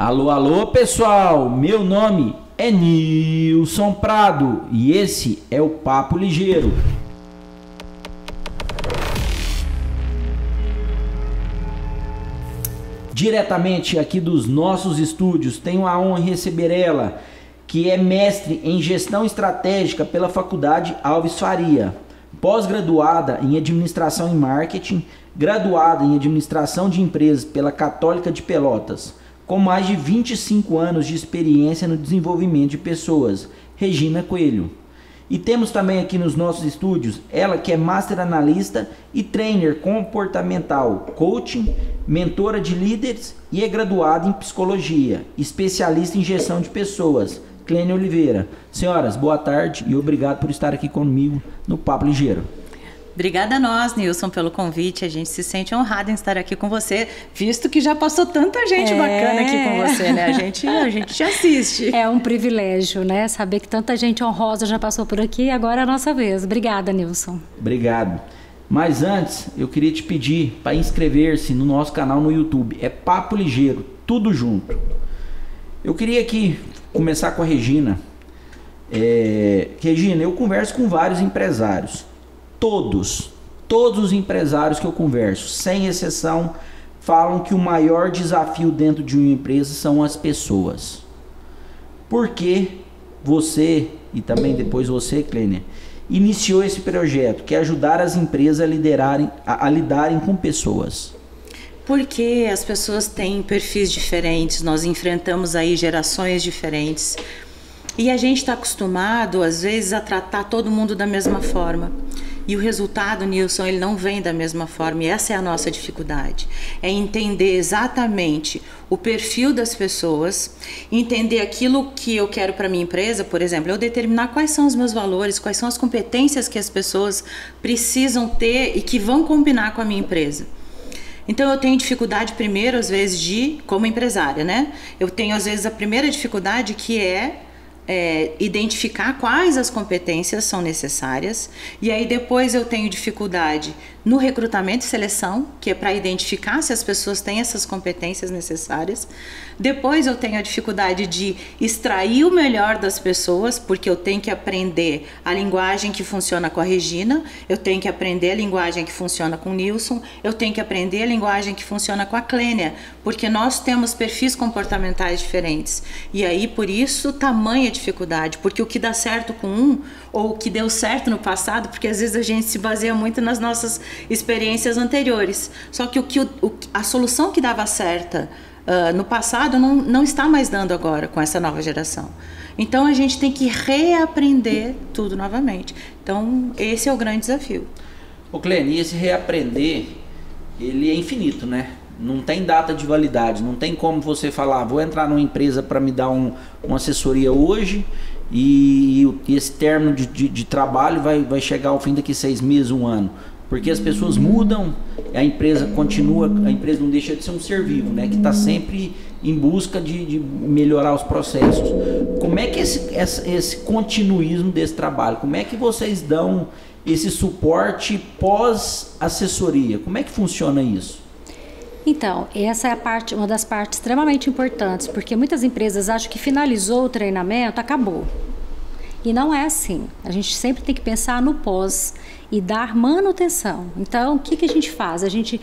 Alô, alô, pessoal! Meu nome é Nilson Prado e esse é o Papo Ligeiro. Diretamente aqui dos nossos estúdios, tenho a honra de receber ela, que é mestre em Gestão Estratégica pela Faculdade Alves Faria, pós-graduada em Administração e Marketing, graduada em Administração de Empresas pela Católica de Pelotas, com mais de 25 anos de experiência no desenvolvimento de pessoas, Regina Coelho. E temos também aqui nos nossos estúdios, ela que é Master Analista e Trainer Comportamental, Coaching, mentora de líderes e é graduada em Psicologia, especialista em Gestão de Pessoas, Clênia Oliveira. Senhoras, boa tarde e obrigado por estar aqui comigo no Papo Ligeiro. Obrigada a nós, Nilson, pelo convite. A gente se sente honrado em estar aqui com você, visto que já passou tanta gente bacana aqui com você, né? A gente te assiste. É um privilégio, né? Saber que tanta gente honrosa já passou por aqui e agora é a nossa vez. Obrigada, Nilson. Obrigado. Mas antes, eu queria te pedir para inscrever-se no nosso canal no YouTube. É Papo Ligeiro, tudo junto. Eu queria aqui começar com a Regina. Regina, eu converso com vários empresários. Todos os empresários que eu converso, sem exceção, falam que o maior desafio dentro de uma empresa são as pessoas. Por que você, e também depois você, Clênia, iniciou esse projeto, que é ajudar as empresas a lidarem com pessoas? Porque as pessoas têm perfis diferentes, nós enfrentamos aí gerações diferentes. E a gente está acostumado, às vezes, a tratar todo mundo da mesma forma. E o resultado, Nilson, ele não vem da mesma forma. E essa é a nossa dificuldade. É entender exatamente o perfil das pessoas, entender aquilo que eu quero para minha empresa, por exemplo, eu determinar quais são os meus valores, quais são as competências que as pessoas precisam ter e que vão combinar com a minha empresa. Então eu tenho dificuldade primeiro, às vezes, como empresária, né? Eu tenho, às vezes, a primeira dificuldade que é identificar quais as competências são necessárias, e aí depois eu tenho dificuldade no recrutamento e seleção, que é para identificar se as pessoas têm essas competências necessárias. Depois eu tenho a dificuldade de extrair o melhor das pessoas, porque eu tenho que aprender a linguagem que funciona com a Regina, eu tenho que aprender a linguagem que funciona com o Nilson, eu tenho que aprender a linguagem que funciona com a Clênia, porque nós temos perfis comportamentais diferentes. E aí, por isso, tamanha dificuldade, porque o que dá certo com um, ou o que deu certo no passado, porque às vezes a gente se baseia muito nas nossas experiências anteriores. Só que a solução que dava certa no passado não está mais dando agora com essa nova geração. Então a gente tem que reaprender tudo novamente. Então esse é o grande desafio. Ô Clênia, e esse reaprender, ele é infinito, né? Não tem data de validade, não tem como você falar, vou entrar numa empresa para me dar uma assessoria hoje e esse término de trabalho vai chegar ao fim daqui 6 meses, 1 ano. Porque as pessoas mudam, a empresa continua, a empresa não deixa de ser um ser vivo, né? Que está sempre em busca de melhorar os processos. Como é que esse continuismo desse trabalho, como é que vocês dão esse suporte pós-assessoria? Como é que funciona isso? Então, essa é uma das partes extremamente importantes, porque muitas empresas acham que finalizou o treinamento, acabou. E não é assim. A gente sempre tem que pensar no pós e dar manutenção. Então, o que a gente faz? A gente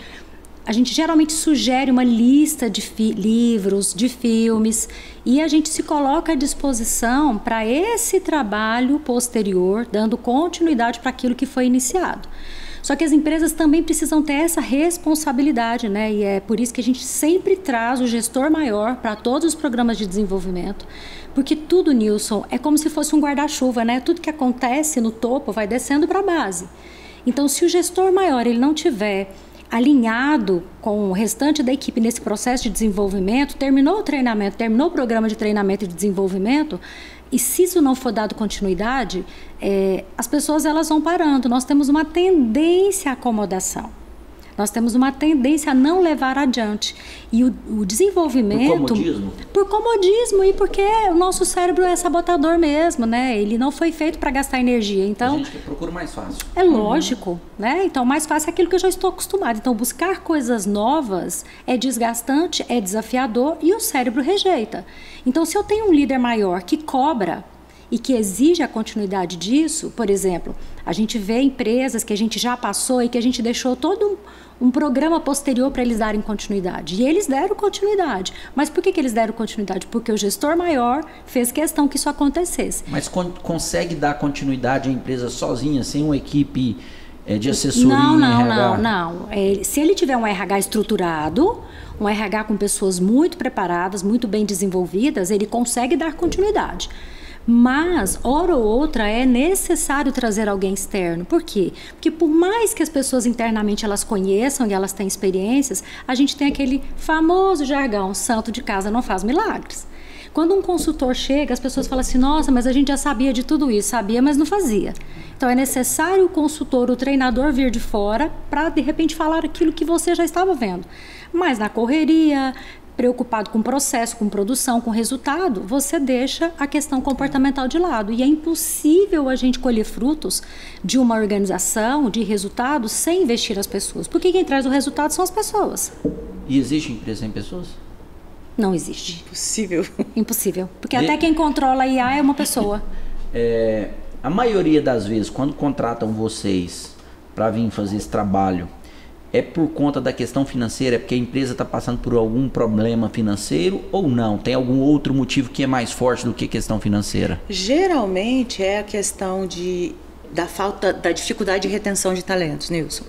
geralmente sugere uma lista de livros, de filmes, e a gente se coloca à disposição para esse trabalho posterior, dando continuidade para aquilo que foi iniciado. Só que as empresas também precisam ter essa responsabilidade, né? E é por isso que a gente sempre traz o gestor maior para todos os programas de desenvolvimento, porque tudo, Nilson, é como se fosse um guarda-chuva, né? Tudo que acontece no topo vai descendo para a base. Então, se o gestor maior ele não tiver alinhado com o restante da equipe nesse processo de desenvolvimento, terminou o treinamento, terminou o programa de treinamento e de desenvolvimento, e se isso não for dado continuidade, as pessoas elas vão parando. Nós temos uma tendência à acomodação. nós temos uma tendência a não levar adiante. E o desenvolvimento... Por comodismo? Por comodismo e porque o nosso cérebro é sabotador mesmo, né? Ele não foi feito para gastar energia, então... A gente que procura mais fácil. É lógico, né? Então, mais fácil é aquilo que eu já estou acostumado. Então, buscar coisas novas é desgastante, é desafiador e o cérebro rejeita. Então, se eu tenho um líder maior que cobra e que exige a continuidade disso, por exemplo, a gente vê empresas que a gente já passou e que a gente deixou todo um programa posterior para eles darem continuidade. E eles deram continuidade. Mas por que eles deram continuidade? Porque o gestor maior fez questão que isso acontecesse. Mas consegue dar continuidade à empresa sozinha, sem uma equipe de assessoria? Não. Se ele tiver um RH estruturado, um RH com pessoas muito preparadas, muito bem desenvolvidas, ele consegue dar continuidade. Mas, hora ou outra, é necessário trazer alguém externo. Por quê? Porque por mais que as pessoas internamente elas conheçam e elas têm experiências, a gente tem aquele famoso jargão, santo de casa não faz milagres. Quando um consultor chega, as pessoas falam assim, nossa, mas a gente já sabia de tudo isso. Sabia, mas não fazia. Então, é necessário o consultor, o treinador vir de fora para, de repente, falar aquilo que você já estava vendo. Mas na correria, preocupado com processo, com produção, com resultado, você deixa a questão comportamental de lado. E é impossível a gente colher frutos de uma organização, de resultados, sem investir nas pessoas. Porque quem traz o resultado são as pessoas. E existe empresa sem pessoas? Não existe. Impossível. Impossível. Porque até quem controla a IA é uma pessoa. A maioria das vezes, quando contratam vocês para vir fazer esse trabalho, é por conta da questão financeira? É porque a empresa está passando por algum problema financeiro ou não? Tem algum outro motivo que é mais forte do que a questão financeira? Geralmente é a questão da dificuldade de retenção de talentos, Nilson.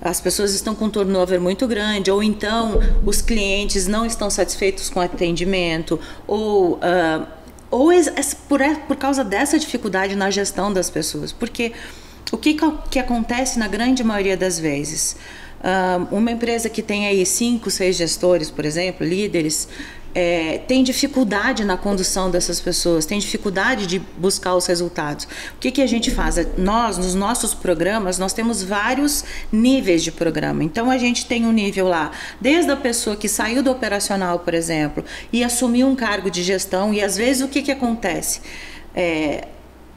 As pessoas estão com um turnover muito grande, ou então os clientes não estão satisfeitos com o atendimento, ou por causa dessa dificuldade na gestão das pessoas. Porque o que acontece na grande maioria das vezes? Uma empresa que tem aí 5, 6 gestores, por exemplo, líderes, tem dificuldade na condução dessas pessoas, tem dificuldade de buscar os resultados. O que a gente faz? Nós, nos nossos programas, nós temos vários níveis de programa. Então, a gente tem um nível lá, desde a pessoa que saiu do operacional, por exemplo, e assumiu um cargo de gestão, e às vezes o que acontece?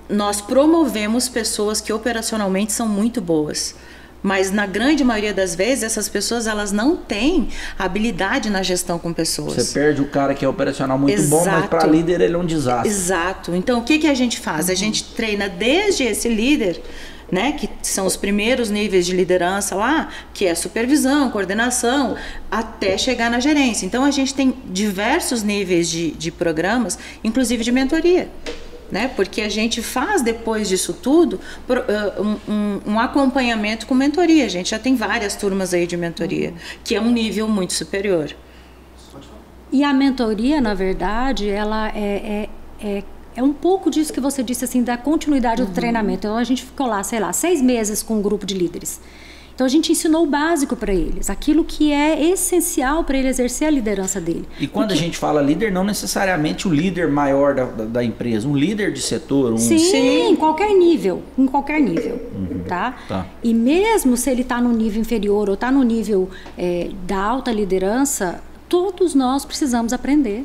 Nós promovemos pessoas que operacionalmente são muito boas. Mas na grande maioria das vezes essas pessoas elas não têm habilidade na gestão com pessoas. Você perde o cara que é operacional muito bom, mas para líder ele é um desastre. Exato. Então o que a gente faz? A gente treina desde esse líder, né, que são os primeiros níveis de liderança lá, que é supervisão, coordenação, até chegar na gerência. Então a gente tem diversos níveis de programas, inclusive de mentoria. Né? Porque a gente faz depois disso tudo um acompanhamento com mentoria. A gente já tem várias turmas aí de mentoria, que é um nível muito superior. E a mentoria, na verdade, ela é um pouco disso que você disse, assim, da continuidade do treinamento. Então a gente ficou lá, 6 meses com um grupo de líderes. Então a gente ensinou o básico para eles, aquilo que é essencial para ele exercer a liderança dele. E quando a gente fala líder, não necessariamente o líder maior da empresa, um líder de setor. Sim, em qualquer nível, tá? E mesmo se ele está no nível inferior ou está no nível da alta liderança, todos nós precisamos aprender.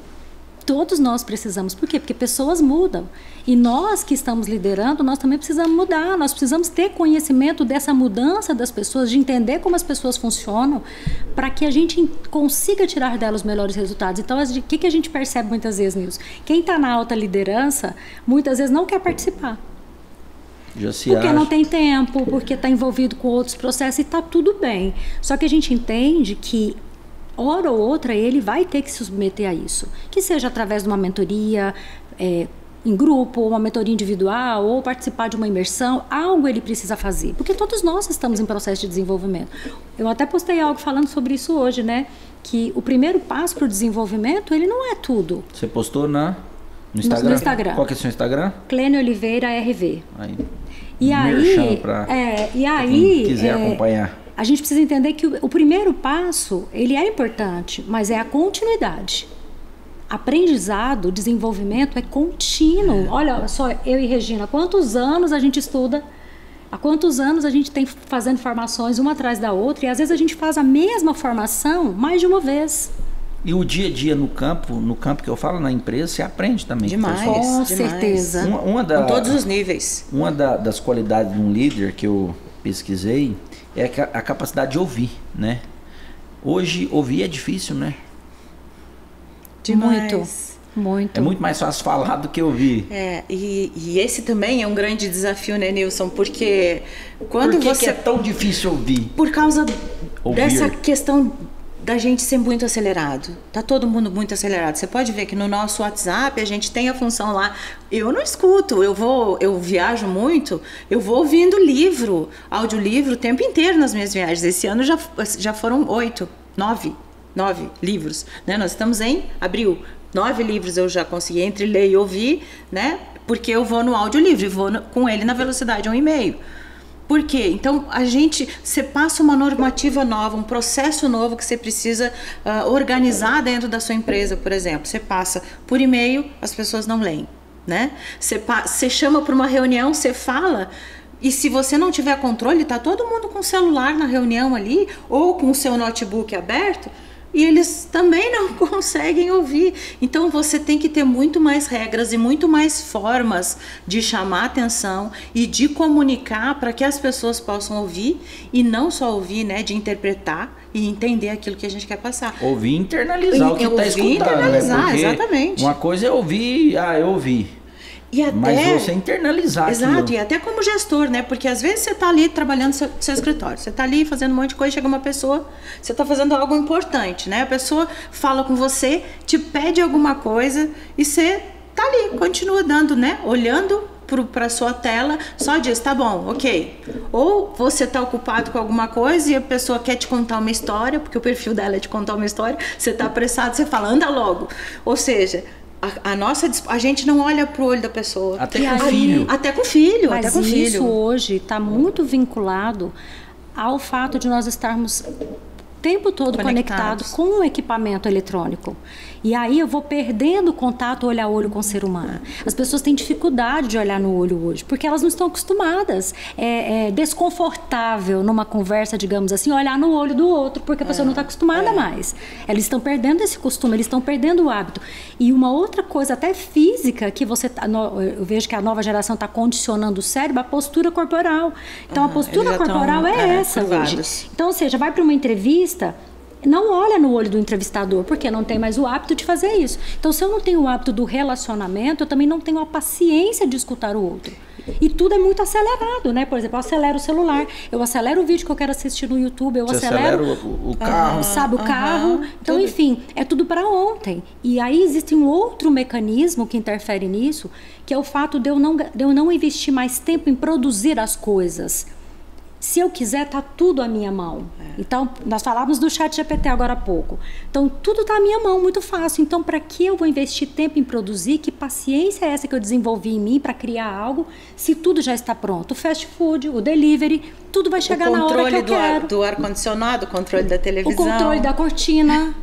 Todos nós precisamos. Por quê? Porque pessoas mudam. E nós que estamos liderando, nós também precisamos mudar. Nós precisamos ter conhecimento dessa mudança das pessoas, de entender como as pessoas funcionam, para que a gente consiga tirar delas os melhores resultados. Então, o que a gente percebe muitas vezes, Nilson? Quem está na alta liderança, muitas vezes não quer participar. Porque não tem tempo, porque está envolvido com outros processos e está tudo bem. Só que a gente entende que hora ou outra ele vai ter que se submeter a isso, que seja através de uma mentoria em grupo, uma mentoria individual, ou participar de uma imersão, algo ele precisa fazer, porque todos nós estamos em processo de desenvolvimento. Eu até postei algo falando sobre isso hoje, né, que o primeiro passo para o desenvolvimento, ele não é tudo. Você postou no Instagram? No Instagram. Qual que é o seu Instagram? Clênia Oliveira RV. Aí. E aí, quem quiser acompanhar. A gente precisa entender que o primeiro passo, ele é importante, mas é a continuidade. Aprendizado, desenvolvimento é contínuo. Olha só, eu e Regina, quantos anos a gente estuda Há quantos anos a gente tem fazendo formações uma atrás da outra e às vezes a gente faz a mesma formação mais de uma vez. E o dia a dia no campo que eu falo, na empresa, você aprende também. Demais, Com demais. certeza. Com todos os níveis. Uma das qualidades de um líder que eu pesquisei é a capacidade de ouvir, né? Hoje, ouvir é difícil, né? Demais. Muito. É muito mais fácil falar do que ouvir. E esse também é um grande desafio, né, Nilson? Porque quando Por que você... que é tão difícil ouvir? Por causa Ouvir. dessa questão da gente ser muito acelerado. Tá todo mundo muito acelerado. Você pode ver que no nosso WhatsApp a gente tem a função lá. Eu não escuto, eu viajo muito, eu vou ouvindo audiolivro o tempo inteiro nas minhas viagens. Esse ano já foram 9 livros, né? Nós estamos em abril. 9 livros eu já consegui entre ler e ouvir, né? Porque eu vou no audiolivro e vou com ele na velocidade 1,5. Por quê? Então, você passa uma normativa nova, um processo novo que você precisa organizar dentro da sua empresa, por exemplo. Você passa por e-mail, as pessoas não leem, né? Você chama para uma reunião, você fala, e se você não tiver controle, tá todo mundo com o celular na reunião ali, ou com o seu notebook aberto, e eles também não conseguem ouvir. Então você tem que ter muito mais regras e muito mais formas de chamar atenção e de comunicar para que as pessoas possam ouvir e não só ouvir, né, de interpretar e entender aquilo que a gente quer passar. Ouvir e internalizar o que está escutando. Internalizar, né? Porque exatamente. Uma coisa é ouvir, eu ouvi. Mas você internalizar Exato, aquilo. e até como gestor, né? Porque às vezes você está ali trabalhando no seu escritório, você está ali fazendo um monte de coisa, chega uma pessoa, você está fazendo algo importante, né? A pessoa fala com você, te pede alguma coisa e você está ali, continua dando, né? Olhando para sua tela, só diz, tá bom, ok. Ou você está ocupado com alguma coisa e a pessoa quer te contar uma história, porque o perfil dela é de contar uma história, você está apressado, você fala, anda logo. Ou seja, a gente não olha pro olho da pessoa. Até com o filho. Até com o filho. Mas até com isso filho. hoje está muito vinculado ao fato de nós estarmos o tempo todo conectados com um equipamento eletrônico. E aí eu vou perdendo o contato olho a olho com o ser humano. As pessoas têm dificuldade de olhar no olho hoje, porque elas não estão acostumadas. É desconfortável numa conversa, digamos assim, olhar no olho do outro, porque a pessoa não está acostumada mais. Eles estão perdendo esse costume, eles estão perdendo o hábito. E uma outra coisa, até física, que eu vejo que a nova geração está condicionando o cérebro, a postura corporal. Então, a postura corporal é essa hoje. Então, ou seja, vai para uma entrevista, não olha no olho do entrevistador, porque não tem mais o hábito de fazer isso. Então, se eu não tenho o hábito do relacionamento, eu também não tenho a paciência de escutar o outro. E tudo é muito acelerado, né? Por exemplo, eu acelero o celular, eu acelero o vídeo que eu quero assistir no YouTube, eu acelero o carro. Sabe, o carro. Então, tudo. Enfim, é tudo para ontem. E aí existe um outro mecanismo que interfere nisso, que é o fato de eu não investir mais tempo em produzir as coisas. Se eu quiser, tá tudo à minha mão. Então, nós falávamos do ChatGPT agora há pouco. Então, tudo tá à minha mão, muito fácil. Então, para que eu vou investir tempo em produzir? Que paciência é essa que eu desenvolvi em mim para criar algo, se tudo já está pronto? O fast food, o delivery, tudo vai chegar na hora que eu quero. Do ar-condicionado, o controle da televisão. O controle da cortina. Né?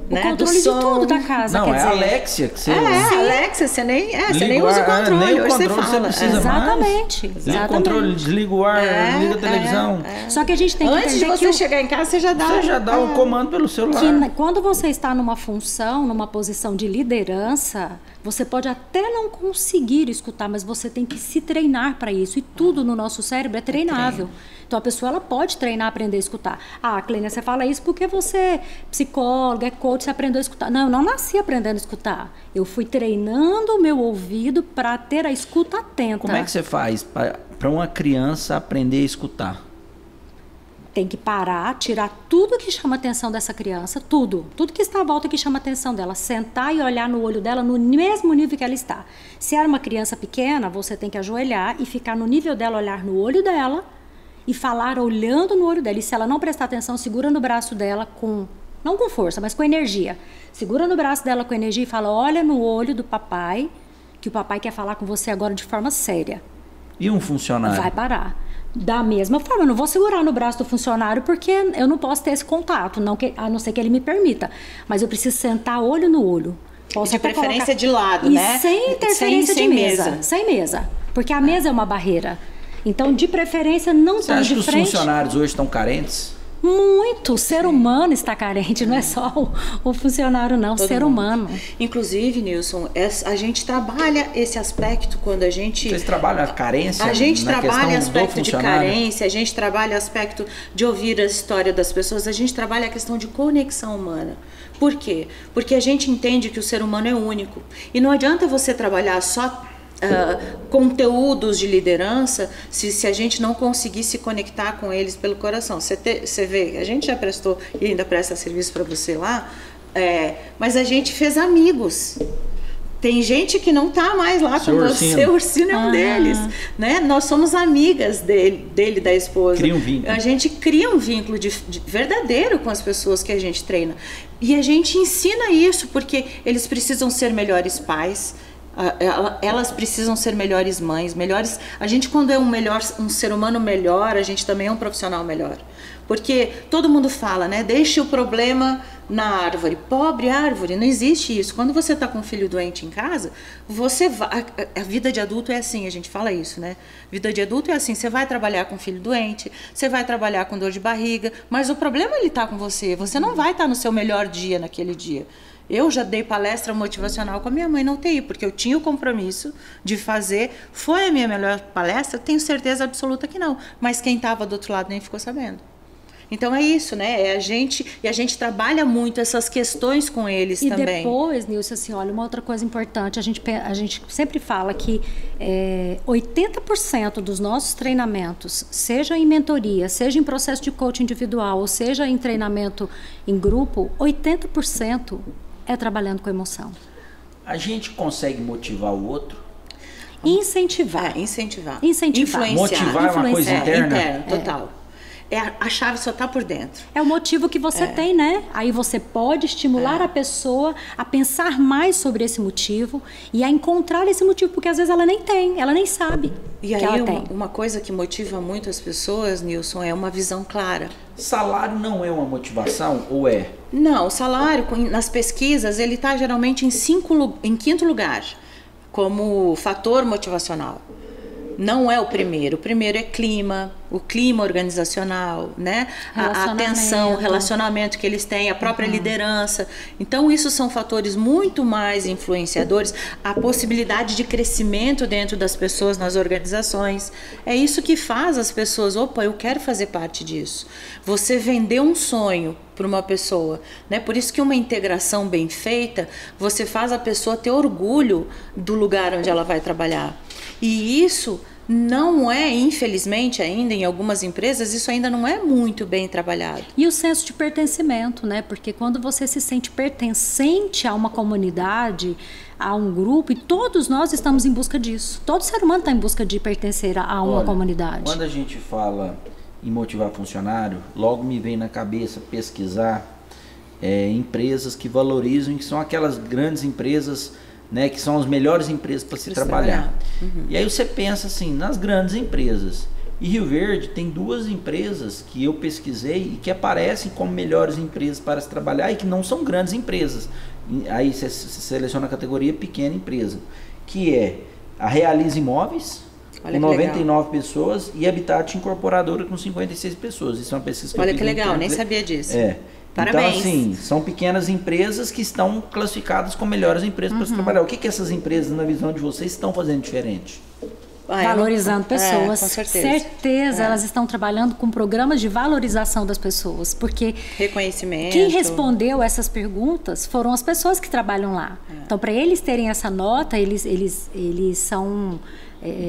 O controle de tudo da casa. Não, quer é dizer, a Alexia que você Alexia, você nem usa o controle, nem o hoje controle você fala. precisa Exatamente. mais. Liga o controle, desliga o ar, liga a televisão. Só que a gente tem que antes de você chegar em casa, você já dá o comando pelo celular. Quando você está numa função, numa posição de liderança, você pode até não conseguir escutar, mas você tem que se treinar para isso. E tudo no nosso cérebro é treinável. Então, a pessoa ela pode treinar, aprender a escutar. Ah, Clênia, você fala isso porque você é psicóloga, é coach, você aprendeu a escutar. Não, eu não nasci aprendendo a escutar. Eu fui treinando o meu ouvido para ter a escuta atenta. Como é que você faz para uma criança aprender a escutar? Tem que parar, tirar tudo que chama a atenção dessa criança, tudo que está à volta que chama a atenção dela, sentar e olhar no olho dela no mesmo nível que ela está. Se era uma criança pequena, você tem que ajoelhar e ficar no nível dela, olhar no olho dela e falar olhando no olho dela. E se ela não prestar atenção, segura no braço dela não com força, mas com energia. Segura no braço dela com energia e fala, olha no olho do papai, que o papai quer falar com você agora de forma séria. E um funcionário? Vai parar. Da mesma forma, eu não vou segurar no braço do funcionário porque eu não posso ter esse contato, a não ser que ele me permita. Mas eu preciso sentar olho no olho. Posso de preferência de lado, né? Sem interferência de mesa. Sem mesa. Porque a mesa é uma barreira. Então, de preferência, não Você tão acha de que frente. os funcionários hoje estão carentes? Muito. O ser humano está carente, não é só o funcionário, não. O ser humano. Inclusive, Nilson, a gente trabalha esse aspecto quando a gente... Vocês trabalham a carência? A gente na trabalha questão do aspecto de funcionário? carência, a gente trabalha aspecto de ouvir a história das pessoas, a gente trabalha a questão de conexão humana. Por quê? Porque a gente entende que o ser humano é único. E não adianta você trabalhar só conteúdos de liderança se a gente não conseguir se conectar com eles pelo coração. Você vê, a gente já prestou e ainda presta serviço para você lá, mas a gente fez amigos. Tem gente que não está mais lá com você, o Ursino é um deles, né? Nós somos amigas dele, da esposa. Cria um vínculo. A gente cria um vínculo de verdadeiro com as pessoas que a gente treina. E a gente ensina isso porque eles precisam ser melhores pais, elas precisam ser melhores mães, melhores. A gente, quando é um ser humano melhor, a gente também é um profissional melhor. Porque todo mundo fala, né? Deixe o problema na árvore. Pobre árvore, não existe isso. Quando você está com um filho doente em casa, você vai. A vida de adulto é assim, a gente fala isso, né? Vida de adulto é assim, você vai trabalhar com filho doente, você vai trabalhar com dor de barriga, mas o problema ele está com você. Você não vai estar no seu melhor dia naquele dia. Eu já dei palestra motivacional com a minha mãe na UTI, porque eu tinha o compromisso de fazer. Foi a minha melhor palestra? Tenho certeza absoluta que não. Mas quem estava do outro lado nem ficou sabendo. Então é isso, né? E a gente trabalha muito essas questões com eles também. E depois, Nilson, assim, olha, uma outra coisa importante, a gente sempre fala que 80% dos nossos treinamentos, seja em mentoria, seja em processo de coaching individual, ou seja em treinamento em grupo, 80% é trabalhando com emoção. A gente consegue motivar o outro? Incentivar. Incentivar. Influenciar. Motivar é uma coisa interna? Total. A chave só está por dentro. É o motivo que você tem, né? Aí você pode estimular a pessoa a pensar mais sobre esse motivo e a encontrar esse motivo, porque às vezes ela nem tem, ela nem sabe e que aí ela tem. Uma coisa que motiva muito as pessoas, Nilson, é uma visão clara. Salário não é uma motivação ou é? Não, o salário, nas pesquisas, ele está geralmente em quinto lugar, como fator motivacional. Não é o primeiro é clima, o clima organizacional, né? A atenção, o relacionamento que eles têm, a própria liderança. Então, isso são fatores muito mais influenciadores, a possibilidade de crescimento dentro das pessoas nas organizações. É isso que faz as pessoas, opa, eu quero fazer parte disso. Você vendeu um sonho para uma pessoa, né? Por isso que uma integração bem feita, você faz a pessoa ter orgulho do lugar onde ela vai trabalhar. E isso não é, infelizmente ainda, em algumas empresas, isso ainda não é muito bem trabalhado. E o senso de pertencimento, né? Porque quando você se sente pertencente a uma comunidade, a um grupo, e todos nós estamos em busca disso. Todo ser humano está em busca de pertencer a uma comunidade. Quando a gente fala em motivar funcionário, logo me vem na cabeça pesquisar empresas que valorizam, que são aquelas grandes empresas, né, que são as melhores empresas para se trabalhar. E aí você pensa assim, nas grandes empresas. E Rio Verde tem 2 empresas que eu pesquisei e que aparecem como melhores empresas para se trabalhar e que não são grandes empresas. Aí você seleciona a categoria pequena empresa, que é a Realiza Imóveis, com 99 pessoas, e Habitat Incorporadora com 56 pessoas. Isso é uma pesquisa que Olha que legal, nem sabia disso. Parabéns. Então, assim, são pequenas empresas que estão classificadas como melhores empresas para se trabalhar. O que essas empresas, na visão de vocês, estão fazendo diferente? Valorizando pessoas. Com certeza. Elas estão trabalhando com programas de valorização das pessoas, porque reconhecimento. Quem respondeu essas perguntas foram as pessoas que trabalham lá. Então, para eles terem essa nota, eles são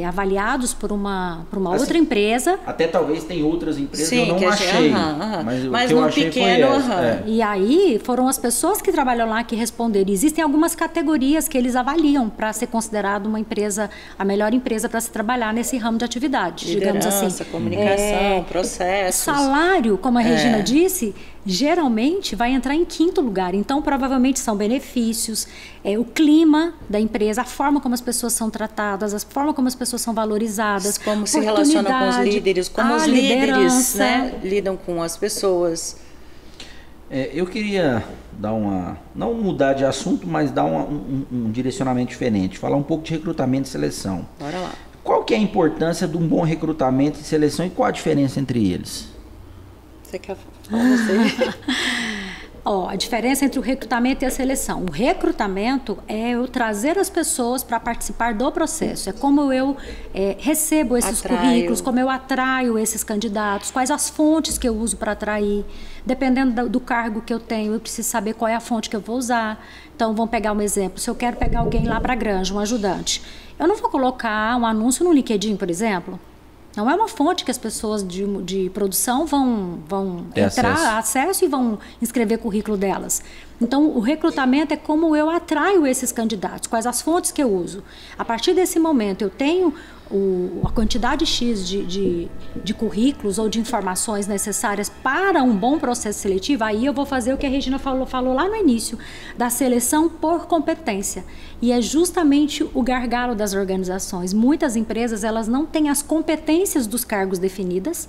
avaliados por uma assim, outra empresa. Até talvez tem outras empresas, sim, eu não achei. Mas o que eu achei pequeno, foi essa. E aí foram as pessoas que trabalham lá que responderam. Existem algumas categorias que eles avaliam para ser considerado uma empresa, a melhor empresa para se trabalhar nesse ramo de atividade. Liderança, digamos assim. Comunicação, processos. Salário, como a Regina disse, geralmente vai entrar em quinto lugar. Então, provavelmente são benefícios, o clima da empresa, a forma como as pessoas são tratadas, a forma como as pessoas são valorizadas, como se relacionam com os líderes, como os líderes, né, lidam com as pessoas. Eu queria dar não mudar de assunto, mas dar um direcionamento diferente, falar um pouco de recrutamento e seleção. Bora lá. Qual que é a importância de um bom recrutamento e seleção e qual a diferença entre eles? Você quer falar você? A diferença entre o recrutamento e a seleção. O recrutamento é eu trazer as pessoas para participar do processo. É como eu recebo esses currículos, como eu atraio esses candidatos, quais as fontes que eu uso para atrair. Dependendo do cargo que eu tenho, eu preciso saber qual é a fonte que eu vou usar. Então, vamos pegar um exemplo. Se eu quero pegar alguém lá para a granja, um ajudante, eu não vou colocar um anúncio no LinkedIn, por exemplo. Não é uma fonte que as pessoas de produção vão entrar, acesso e vão inscrever currículo delas. Então, o recrutamento é como eu atraio esses candidatos, quais as fontes que eu uso. A partir desse momento, eu tenho a quantidade X de currículos ou de informações necessárias para um bom processo seletivo, aí eu vou fazer o que a Regina falou lá no início, da seleção por competência. E é justamente o gargalo das organizações. Muitas empresas, elas não têm as competências dos cargos definidas,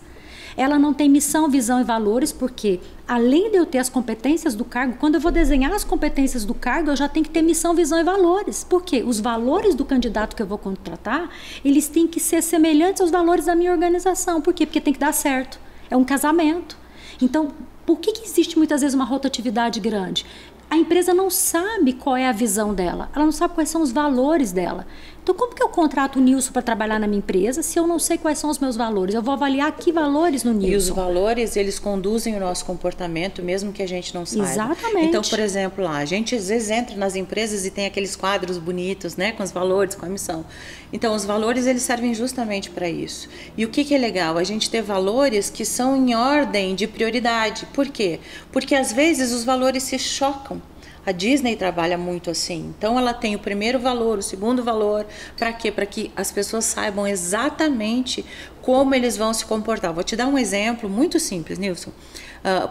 ela não tem missão, visão e valores, porque além de eu ter as competências do cargo, quando eu vou desenhar as competências do cargo, eu já tenho que ter missão, visão e valores. Por quê? Os valores do candidato que eu vou contratar, eles têm que ser semelhantes aos valores da minha organização. Por quê? Porque tem que dar certo. É um casamento. Então, por que existe muitas vezes uma rotatividade grande? A empresa não sabe qual é a visão dela, ela não sabe quais são os valores dela. Então, como que eu contrato o Nilson para trabalhar na minha empresa se eu não sei quais são os meus valores? Eu vou avaliar que valores no Nilson. E os valores, eles conduzem o nosso comportamento, mesmo que a gente não saiba. Exatamente. Então, por exemplo, a gente às vezes entra nas empresas e tem aqueles quadros bonitos, né, com os valores, com a missão. Então, os valores, eles servem justamente para isso. E o que é legal? A gente ter valores que são em ordem de prioridade. Por quê? Porque às vezes os valores se chocam. A Disney trabalha muito assim. Então, ela tem o primeiro valor, o segundo valor. Para quê? Para que as pessoas saibam exatamente como eles vão se comportar. Vou te dar um exemplo muito simples, Nilson.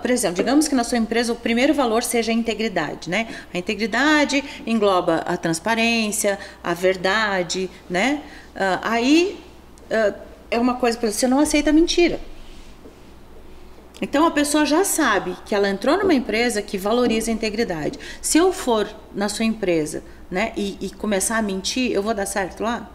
Por exemplo, digamos que na sua empresa o primeiro valor seja a integridade, né? A integridade engloba a transparência, a verdade, né? É uma coisa, você não aceita mentira. Então, a pessoa já sabe que ela entrou numa empresa que valoriza a integridade. Se eu for na sua empresa, né, e começar a mentir, eu vou dar certo lá?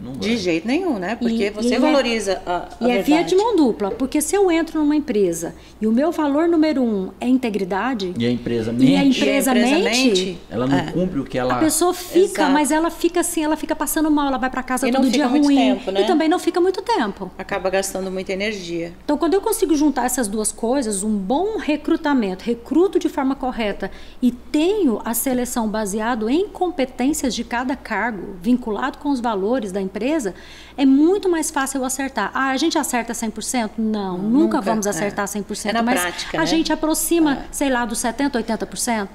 Não vai. De jeito nenhum, né? Porque você valoriza a verdade. E é via de mão dupla, porque se eu entro numa empresa e o meu valor número 1 é integridade... E a empresa mente, ela não cumpre o que ela... A pessoa fica, mas ela fica assim, ela fica passando mal, ela vai para casa todo dia ruim. Tempo, né? E também não fica muito tempo. Acaba gastando muita energia. Então, quando eu consigo juntar essas duas coisas, um bom recrutamento, recruto de forma correta e tenho a seleção baseado em competências de cada cargo, vinculado com os valores da empresa, é muito mais fácil eu acertar. A gente acerta 100%? Não, nunca vamos acertar 100%. É na mas prática, a gente aproxima, sei lá, dos 70%, 80%.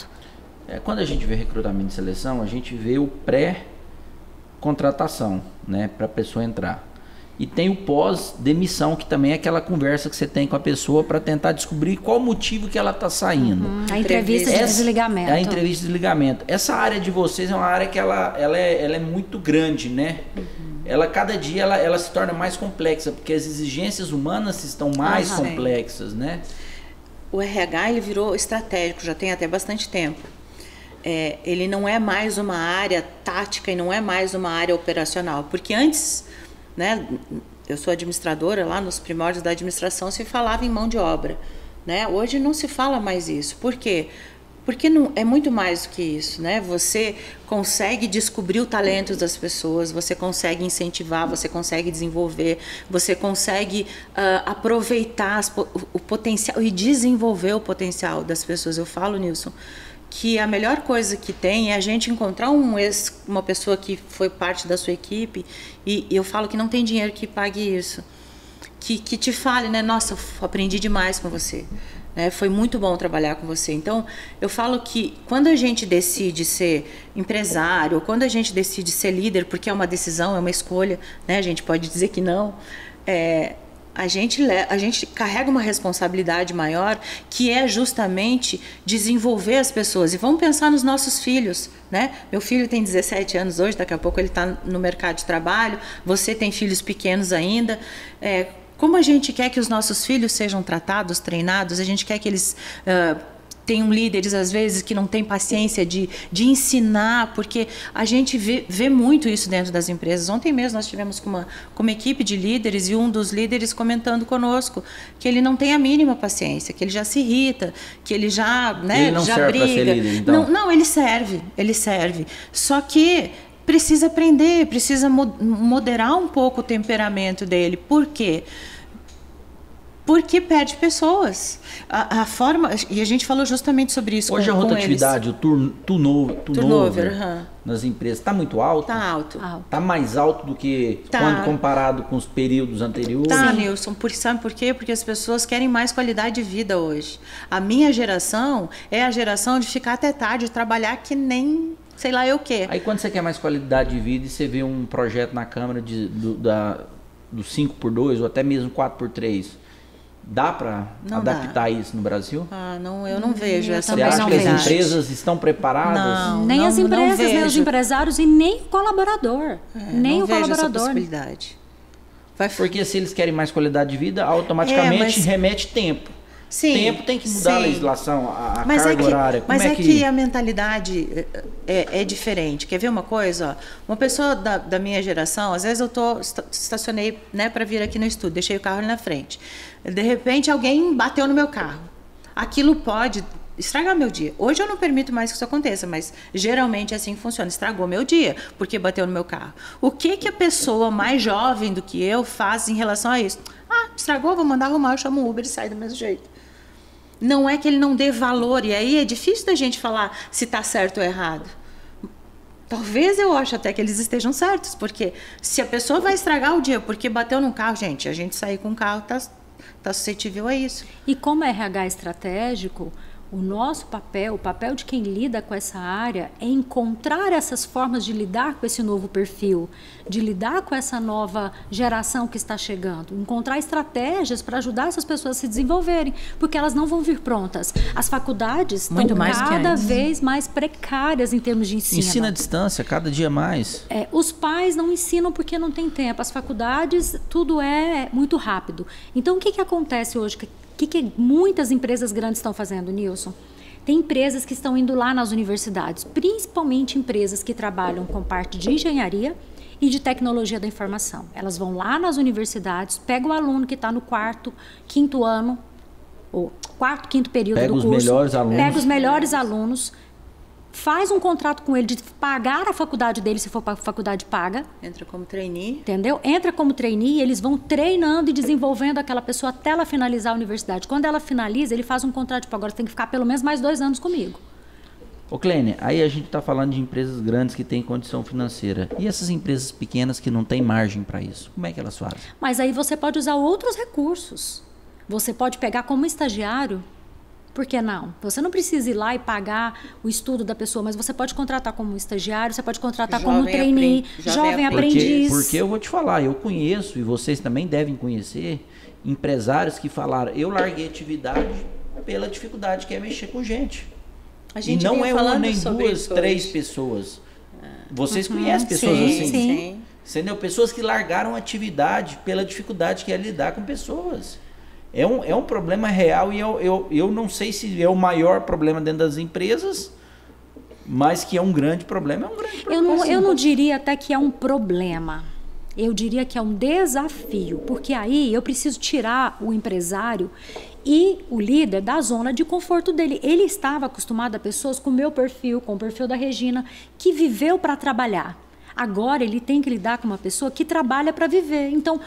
Quando a gente vê recrutamento e seleção, a gente vê o pré-contratação, né, para a pessoa entrar. E tem o pós-demissão, que também é aquela conversa que você tem com a pessoa para tentar descobrir qual o motivo que ela está saindo. A entrevista de desligamento. A entrevista de desligamento. Essa área de vocês é uma área que ela é muito grande, né? Ela, cada dia, ela se torna mais complexa, porque as exigências humanas estão mais complexas, né? O RH, ele virou estratégico, já tem até bastante tempo. Ele não é mais uma área tática e não é mais uma área operacional, porque antes... né, eu sou administradora, lá nos primórdios da administração se falava em mão de obra, né? Hoje não se fala mais isso. Por quê? Porque não, é muito mais do que isso, né? Você consegue descobrir o talento das pessoas, você consegue incentivar, você consegue desenvolver, você consegue aproveitar o potencial e desenvolver o potencial das pessoas. Eu falo, Nilson, que a melhor coisa que tem é a gente encontrar uma pessoa que foi parte da sua equipe, e eu falo que não tem dinheiro que pague isso, que te fale, né? Nossa, eu aprendi demais com você, né? Foi muito bom trabalhar com você. Então, eu falo que quando a gente decide ser empresário, ou quando a gente decide ser líder, porque é uma decisão, é uma escolha, né? A gente pode dizer que não, a gente carrega uma responsabilidade maior, que é justamente desenvolver as pessoas. E vamos pensar nos nossos filhos, né? Meu filho tem 17 anos hoje, daqui a pouco ele está no mercado de trabalho, você tem filhos pequenos ainda. Como a gente quer que os nossos filhos sejam tratados, treinados, a gente quer que eles Tem líderes, às vezes, que não têm paciência de ensinar, porque a gente vê muito isso dentro das empresas. Ontem mesmo nós tivemos com uma equipe de líderes e um dos líderes comentando conosco que ele não tem a mínima paciência, que ele já se irrita, que ele já, né, ele não já serve briga. Pra ser líder, então. Não, ele serve. Só que precisa aprender, precisa moderar um pouco o temperamento dele. Por quê? Porque perde pessoas. A forma, e a gente falou justamente sobre isso. Hoje a rotatividade, o turnover nas empresas está muito alto? Está alto. Está mais alto do que quando comparado com os períodos anteriores? Tá, Nilson. Sabe por quê? Porque as pessoas querem mais qualidade de vida hoje. A minha geração é a geração de ficar até tarde, trabalhar que nem sei lá eu o quê. Aí quando você quer mais qualidade de vida e você vê um projeto na Câmara do 5x2 ou até mesmo 4x3, dá para adaptar isso no Brasil? Não, eu não vejo essa possibilidade. Você acha que as empresas estão preparadas? Não, nem as empresas, nem os empresários e nem o colaborador. Nem o colaborador. Essa possibilidade. Porque se eles querem mais qualidade de vida, automaticamente remete tempo. Sim, tempo tem que mudar a legislação, a carga horária. Mas que a mentalidade é diferente. Quer ver uma coisa? Uma pessoa da minha geração, às vezes eu estacionei, né, para vir aqui no estúdio, deixei o carro ali na frente. De repente alguém bateu no meu carro. Aquilo pode estragar meu dia. Hoje eu não permito mais que isso aconteça, mas geralmente é assim que funciona. Estragou meu dia porque bateu no meu carro. O que a pessoa mais jovem do que eu faz em relação a isso? Estragou, vou mandar arrumar, eu chamo o Uber e sai do mesmo jeito. Não é que ele não dê valor, e aí é difícil da gente falar se está certo ou errado. Talvez eu ache até que eles estejam certos, porque se a pessoa vai estragar o dia porque bateu num carro, a gente sair com um carro está suscetível a isso. E como RH estratégico, o nosso papel, o papel de quem lida com essa área é encontrar essas formas de lidar com esse novo perfil, de lidar com essa nova geração que está chegando, encontrar estratégias para ajudar essas pessoas a se desenvolverem, porque elas não vão vir prontas. As faculdades estão cada vez mais precárias em termos de ensino. Ensina à distância, cada dia mais. Os pais não ensinam porque não tem tempo. As faculdades, tudo é muito rápido. Então, o que acontece hoje? O que muitas empresas grandes estão fazendo, Nilson? Tem empresas que estão indo lá nas universidades, principalmente empresas que trabalham com parte de engenharia e de tecnologia da informação. Elas vão lá nas universidades, pegam o aluno que está no quinto ano, ou quinto período do curso, pega os melhores alunos, faz um contrato com ele de pagar a faculdade dele, se for para a faculdade paga. Entra como trainee. Entendeu? Entra como trainee e eles vão treinando e desenvolvendo aquela pessoa até ela finalizar a universidade. Quando ela finaliza, ele faz um contrato de agora tem que ficar pelo menos mais 2 anos comigo. Ô Clênia, aí a gente está falando de empresas grandes que têm condição financeira. E essas empresas pequenas que não têm margem para isso? Como é que elas fazem? Mas aí você pode usar outros recursos. Você pode pegar como estagiário. Por que não? Você não precisa ir lá e pagar o estudo da pessoa, mas você pode contratar como estagiário, você pode contratar como trainee, jovem aprendiz. Porque eu vou te falar, eu conheço, e vocês também devem conhecer, empresários que falaram, eu larguei atividade pela dificuldade que é mexer com gente. E não é uma, nem duas, 3 pessoas. Vocês conhecem pessoas assim? Sim. Entendeu? Pessoas que largaram atividade pela dificuldade que é lidar com pessoas. É um problema real e eu não sei se é o maior problema dentro das empresas, mas que é um grande problema. É um grande problema. Eu não diria até que é um problema. Eu diria que é um desafio, porque aí eu preciso tirar o empresário e o líder da zona de conforto dele. Ele estava acostumado a pessoas com o meu perfil, com o perfil da Regina, que viveu para trabalhar. Agora ele tem que lidar com uma pessoa que trabalha para viver. Então,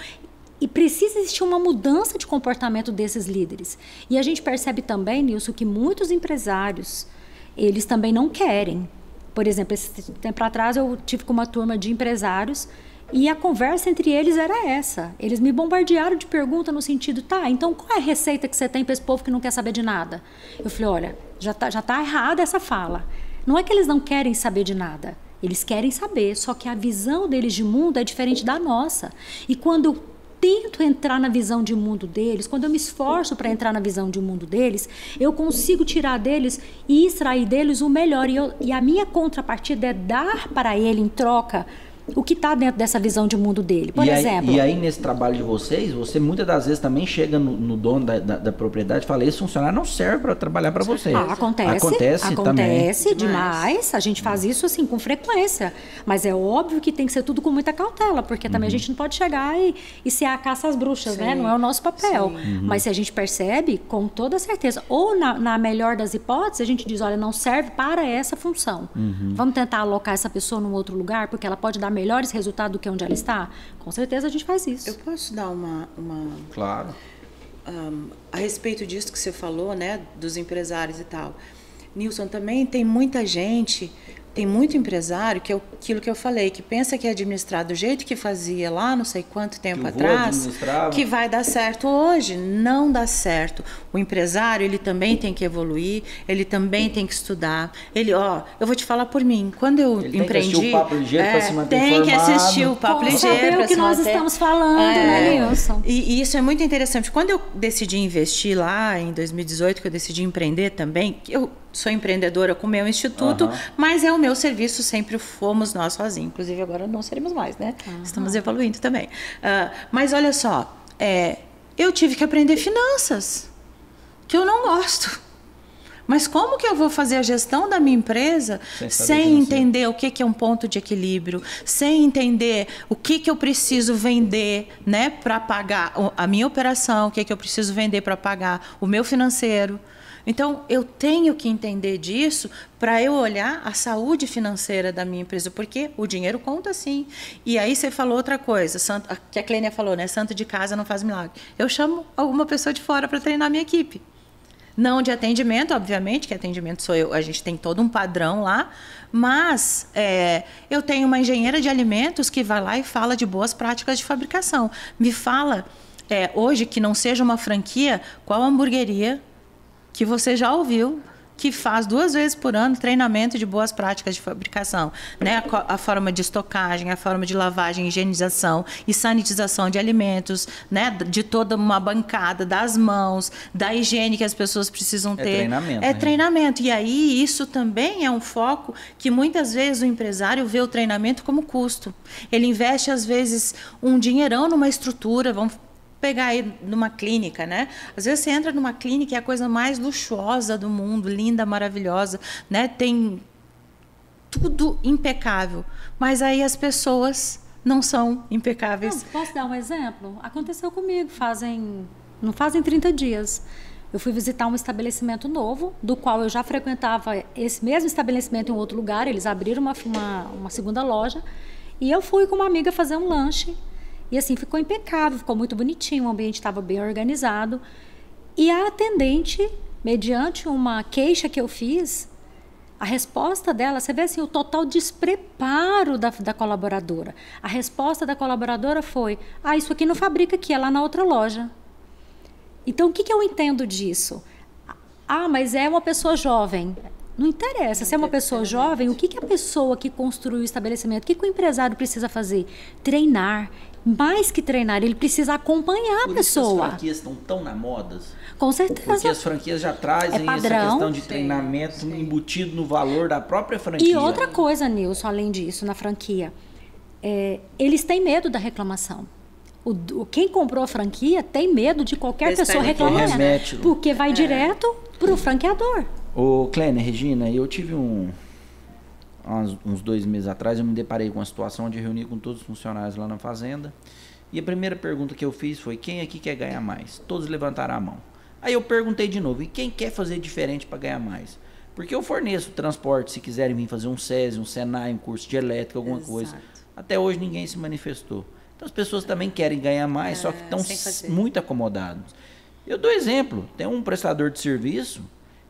e precisa existir uma mudança de comportamento desses líderes. E a gente percebe também, Nilson, que muitos empresários, eles também não querem. Por exemplo, esse tempo atrás eu tive com uma turma de empresários e a conversa entre eles era essa. Eles me bombardearam de pergunta no sentido, então qual é a receita que você tem para esse povo que não quer saber de nada? Eu falei, olha, já tá errada essa fala. Não é que eles não querem saber de nada. Eles querem saber, só que a visão deles de mundo é diferente da nossa. E quando eu tento entrar na visão de mundo deles, quando eu me esforço para entrar na visão de mundo deles, eu consigo tirar deles e extrair deles o melhor. E a minha contrapartida é dar para ele, em troca o que está dentro dessa visão de mundo dele. Por exemplo... E aí, nesse trabalho de vocês, você muitas das vezes também chega no dono da propriedade e fala, esse funcionário não serve para trabalhar para você. Acontece também. Demais. A gente faz isso assim com frequência. Mas é óbvio que tem que ser tudo com muita cautela, porque também a gente não pode chegar e ser a caça às bruxas, né? Não é o nosso papel. Mas se a gente percebe, com toda certeza, ou na melhor das hipóteses, a gente diz, olha, não serve para essa função. Vamos tentar alocar essa pessoa num outro lugar, porque ela pode dar melhores resultados do que onde ela está? Com certeza a gente faz isso. Eu posso dar uma... Claro. A respeito disso que você falou, né, dos empresários e tal. Nilson, também tem muita gente, tem muito empresário, que é aquilo que eu falei, que pensa que é administrar do jeito que fazia lá, não sei quanto tempo atrás, que vai dar certo hoje. Não dá certo. O empresário, ele também tem que evoluir, ele também tem que estudar. Eu vou te falar por mim, quando eu empreendi... Tem que assistir o Papo Ligeiro para se manter informado. Tem que assistir o Papo Ligeiro para saber o que nós estamos falando, né, Nilson? E isso é muito interessante. Quando eu decidi investir lá, em 2018, que eu decidi empreender também, eu sou empreendedora com o meu instituto, mas é o meu serviço, sempre fomos nós sozinhos. Inclusive, agora não seremos mais, né? Estamos evoluindo também. Mas olha só, eu tive que aprender finanças, que eu não gosto. Mas como que eu vou fazer a gestão da minha empresa sem entender o que é um ponto de equilíbrio, sem entender o que eu preciso vender, né, para pagar a minha operação, o que eu preciso vender para pagar o meu financeiro? Então, eu tenho que entender disso para eu olhar a saúde financeira da minha empresa, porque o dinheiro conta sim. E aí você falou outra coisa, que a Clênia falou, né? Santo de casa não faz milagre. Eu chamo alguma pessoa de fora para treinar a minha equipe. Não de atendimento, obviamente, que atendimento sou eu, a gente tem todo um padrão lá, mas eu tenho uma engenheira de alimentos que vai lá e fala de boas práticas de fabricação. Me fala, hoje, que não seja uma franquia, qual hamburgueria que você já ouviu que faz 2 vezes por ano treinamento de boas práticas de fabricação, né? A forma de estocagem, a forma de lavagem, higienização e sanitização de alimentos, né? De toda uma bancada, das mãos, da higiene que as pessoas precisam ter. Treinamento. É treinamento. E aí isso também é um foco que muitas vezes o empresário vê o treinamento como custo. Ele investe às vezes um dinheirão numa estrutura, vamos pegar aí numa clínica, né? Às vezes você entra numa clínica e é a coisa mais luxuosa do mundo, linda, maravilhosa, né? Tem tudo impecável, mas aí as pessoas não são impecáveis. Posso dar um exemplo? Aconteceu comigo, não fazem 30 dias. Eu fui visitar um estabelecimento novo, do qual eu já frequentava esse mesmo estabelecimento em outro lugar, eles abriram uma segunda loja, e eu fui com uma amiga fazer um lanche. E assim, ficou impecável, ficou muito bonitinho, o ambiente estava bem organizado. E a atendente, mediante uma queixa que eu fiz, a resposta dela, você vê assim, o total despreparo da colaboradora. A resposta da colaboradora foi, isso aqui não fabrica aqui, é lá na outra loja. Então, o que eu entendo disso? Mas é uma pessoa jovem. Não interessa, se é uma pessoa jovem, o que a pessoa que construiu o estabelecimento, o que o empresário precisa fazer? Treinar. Mais que treinar, ele precisa acompanhar a pessoa. Por isso as franquias estão tão na moda? Com certeza. Porque as franquias já trazem essa questão de treinamento embutido no valor da própria franquia. E outra coisa, Nilson, além disso, na franquia, eles têm medo da reclamação. Quem comprou a franquia tem medo de qualquer pessoa reclamar, porque vai direto para o franqueador. Ô, Clênia, Regina, eu tive uns 2 meses atrás, eu me deparei com uma situação onde eu reuni com todos os funcionários lá na fazenda. E a primeira pergunta que eu fiz foi, quem aqui quer ganhar mais? Todos levantaram a mão. Aí eu perguntei de novo, e quem quer fazer diferente para ganhar mais? Porque eu forneço transporte, se quiserem vir fazer um SESI, um Senai, um curso de elétrica, alguma coisa. Até hoje ninguém se manifestou. Então as pessoas também querem ganhar mais, só que estão muito acomodados. Eu dou exemplo, tem um prestador de serviço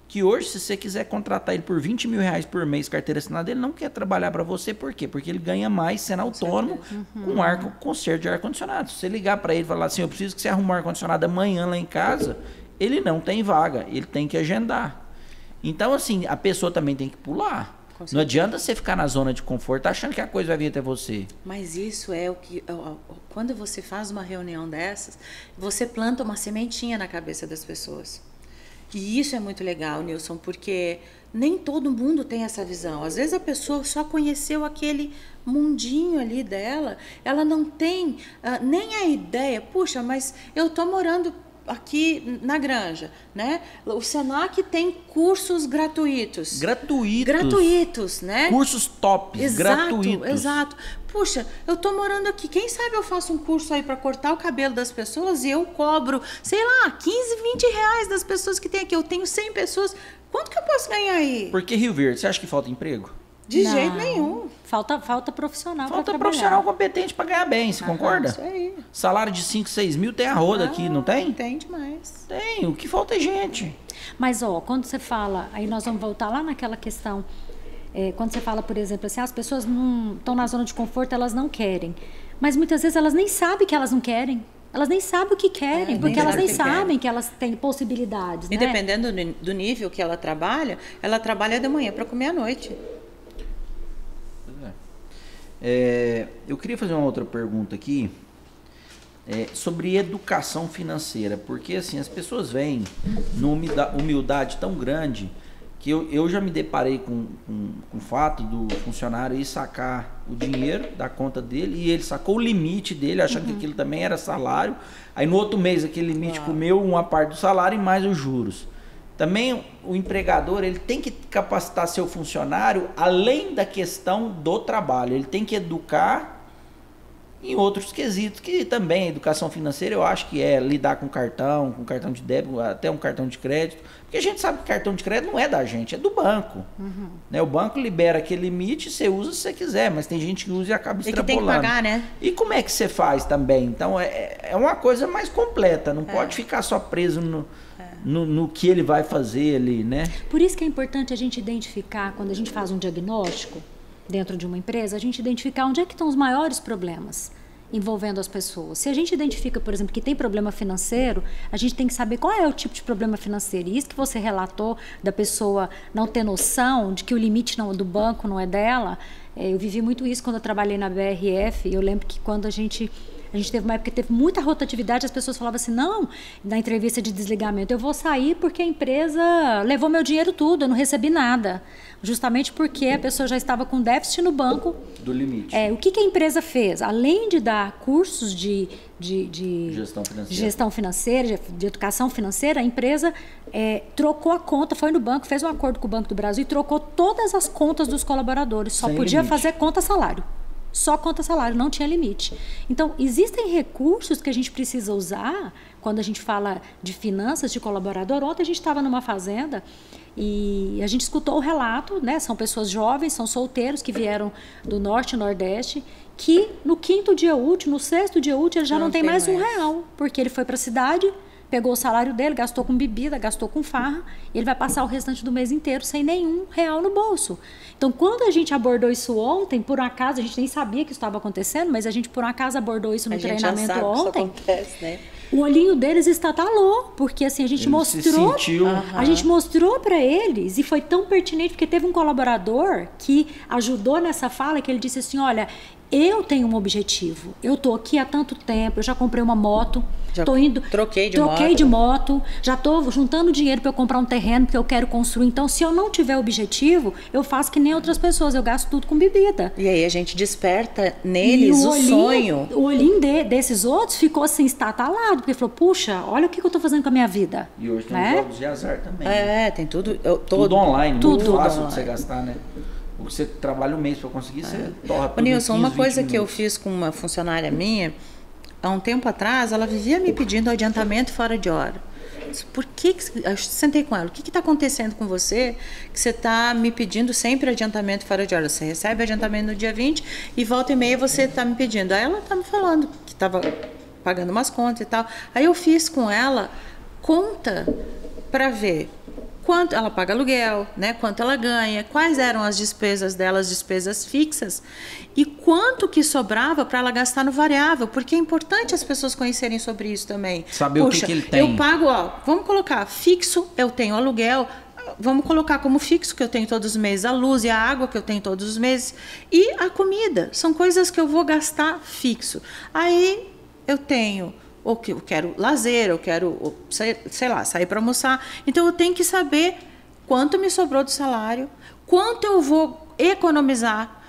que hoje, se você quiser contratar ele por R$20 mil por mês, carteira assinada, ele não quer trabalhar para você. Por quê? Porque ele ganha mais sendo autônomo com conserto de ar-condicionado. Se você ligar para ele e falar assim, eu preciso que você arrume um ar-condicionado amanhã lá em casa, ele não tem vaga, ele tem que agendar. Então, assim, a pessoa também tem que pular. Não adianta você ficar na zona de conforto achando que a coisa vai vir até você. Mas isso é o que... Quando você faz uma reunião dessas, você planta uma sementinha na cabeça das pessoas. E isso é muito legal, Nilson, porque nem todo mundo tem essa visão. Às vezes a pessoa só conheceu aquele mundinho ali dela, ela não tem nem a ideia, puxa, mas eu estou morando aqui na Granja, né? O Senac tem cursos gratuitos. Gratuitos, né? Cursos tops, gratuitos. Exato. Puxa, eu tô morando aqui, quem sabe eu faço um curso aí para cortar o cabelo das pessoas e eu cobro, sei lá, 15, 20 reais das pessoas que tem aqui. Eu tenho 100 pessoas, quanto que eu posso ganhar aí? Por que Rio Verde? Você acha que falta emprego? De jeito nenhum. Falta profissional. Falta profissional competente para ganhar bem, você concorda? Isso aí. Salário de 5, 6 mil tem a roda aqui, não tem? Tem demais. Tem, o que falta é gente. Mas, quando você fala, aí nós vamos voltar lá naquela questão, quando você fala, por exemplo, assim, as pessoas não estão na zona de conforto, elas não querem. Mas muitas vezes elas nem sabem que elas não querem. Elas nem sabem o que querem, porque elas nem sabem que elas têm possibilidades. E né? dependendo do nível que ela trabalha de manhã para comer à noite. Eu queria fazer uma outra pergunta aqui sobre educação financeira, porque assim, as pessoas vêm numa humildade tão grande que eu já me deparei com o fato do funcionário ir sacar o dinheiro da conta dele e ele sacou o limite dele, achando que aquilo também era salário, aí no outro mês aquele limite comeu uma parte do salário e mais os juros. Também o empregador, ele tem que capacitar seu funcionário além da questão do trabalho. Ele tem que educar em outros quesitos, que também a educação financeira eu acho que é lidar com cartão de débito, até um cartão de crédito. Porque a gente sabe que cartão de crédito não é da gente, é do banco. Né? O banco libera aquele limite, você usa se você quiser, mas tem gente que usa e acaba extrapolando. E que tem que pagar, né? E como é que você faz também? Então é uma coisa mais completa, não pode ficar só preso no que ele vai fazer ali, né? Por isso que é importante a gente identificar, quando a gente faz um diagnóstico dentro de uma empresa, a gente identificar onde é que estão os maiores problemas envolvendo as pessoas. Se a gente identifica, por exemplo, que tem problema financeiro, a gente tem que saber qual é o tipo de problema financeiro. E isso que você relatou da pessoa não ter noção de que o limite do banco não é dela, eu vivi muito isso quando eu trabalhei na BRF. Eu lembro que quando a gente teve uma época que teve muita rotatividade, as pessoas falavam assim, não, na entrevista de desligamento, eu vou sair porque a empresa levou meu dinheiro tudo, eu não recebi nada. Justamente porque a pessoa já estava com déficit no banco. Do limite. O que a empresa fez? Além de dar cursos de gestão financeira, de educação financeira, a empresa trocou a conta, foi no banco, fez um acordo com o Banco do Brasil e trocou todas as contas dos colaboradores. Só podia fazer conta salário. Só conta salário, não tinha limite. Então, existem recursos que a gente precisa usar quando a gente fala de finanças de colaborador. Ontem a gente estava numa fazenda e a gente escutou o relato, né? São pessoas jovens, são solteiros que vieram do norte e nordeste, que no 5º dia útil, no 6º dia útil, ele já não tem mais R$1, porque ele foi para a cidade, pegou o salário dele, gastou com bebida, gastou com farra, e ele vai passar o restante do mês inteiro sem nenhum real no bolso. Então, quando a gente abordou isso ontem, por um acaso, a gente nem sabia que isso estava acontecendo, mas a gente por um acaso abordou isso no treinamento ontem. Que isso acontece, né? O olhinho deles estatalou, porque assim a gente a gente mostrou para eles, e foi tão pertinente porque teve um colaborador que ajudou nessa fala, que ele disse assim, olha, eu tenho um objetivo, eu tô aqui há tanto tempo, eu já comprei uma moto, troquei de moto, já tô juntando dinheiro para eu comprar um terreno porque eu quero construir. Então, se eu não tiver objetivo, eu faço que nem outras pessoas, eu gasto tudo com bebida. E aí a gente desperta neles o sonho. O olhinho desses outros ficou assim estatalado, porque falou, puxa, olha o que eu tô fazendo com a minha vida. E hoje tem jogos de azar também. Tem tudo. Tudo online, tudo muito fácil online. De você gastar, né? Você trabalha um mês para conseguir, você torra por Nilson, uma coisa que eu minutos. fiz com uma funcionária minha, há um tempo atrás, ela vivia me pedindo adiantamento fora de hora. Por que eu sentei com ela, o que está acontecendo com você que você está me pedindo sempre adiantamento fora de hora? Você recebe adiantamento no dia 20 e volta e meia você está me pedindo. Aí ela está me falando que estava pagando umas contas e tal. Aí eu fiz com ela conta para ver quanto ela paga aluguel, né? Quanto ela ganha, quais eram as despesas dela, as despesas fixas e quanto que sobrava para ela gastar no variável, porque é importante as pessoas conhecerem sobre isso também. Saber o que ele tem. Eu pago, vamos colocar fixo, eu tenho aluguel, vamos colocar como fixo que eu tenho todos os meses, a luz e a água que eu tenho todos os meses e a comida, são coisas que eu vou gastar fixo. Aí eu tenho ou que eu quero lazer, eu quero, sei lá, sair para almoçar. Então, eu tenho que saber quanto me sobrou do salário, quanto eu vou economizar.